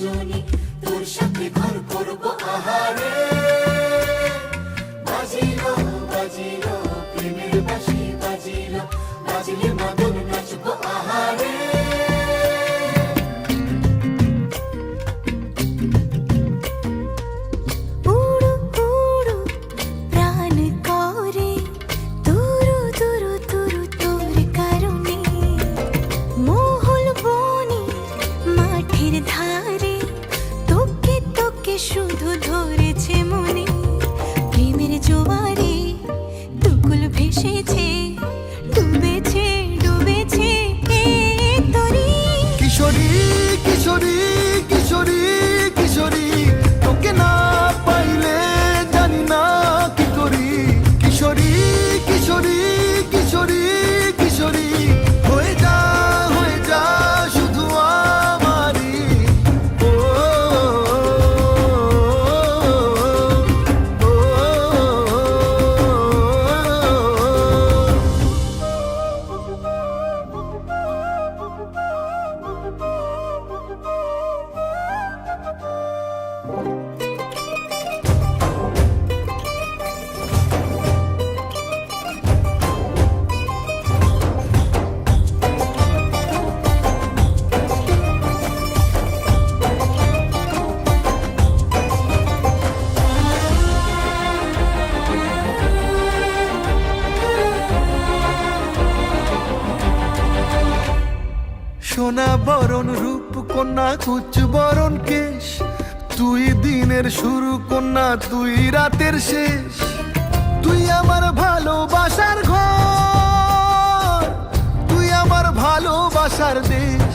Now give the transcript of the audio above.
রজনী, তোর সাথে ঘর করব আহারে। বাজিলো বাজিলো প্রেমের বাঁশি, বাজিলো বাজিলে মাদল নাচব আহারে। উড়ু উড়ু প্রাণ করে তুরু তুরু তুরু তোর কারণে, মহল বনে মাঠের ধারে তোকে তোকে শুধু ধরেছে মনে। প্রেমের জোয়ারে দুকুল ভেসেছে, ডুবেছে ডুবেছে এ তরি। কিশোরী কিশোরী কিশোরী কিশোরী, তোকে না পাইলে জানি না কি করি। কিশোরী কিশোরী কিশোরী কিশোরী, হয়ে যা শুধু আমারই। ও, সোনা বরণ রূপ কন্যা কুচ বরণ কেশ, তুই দিনের শুরু কন্যা তুই রাতের শেষ। তুই আমার ভালোবাসার ঘর, তুই আমার ভালোবাসার দেশ।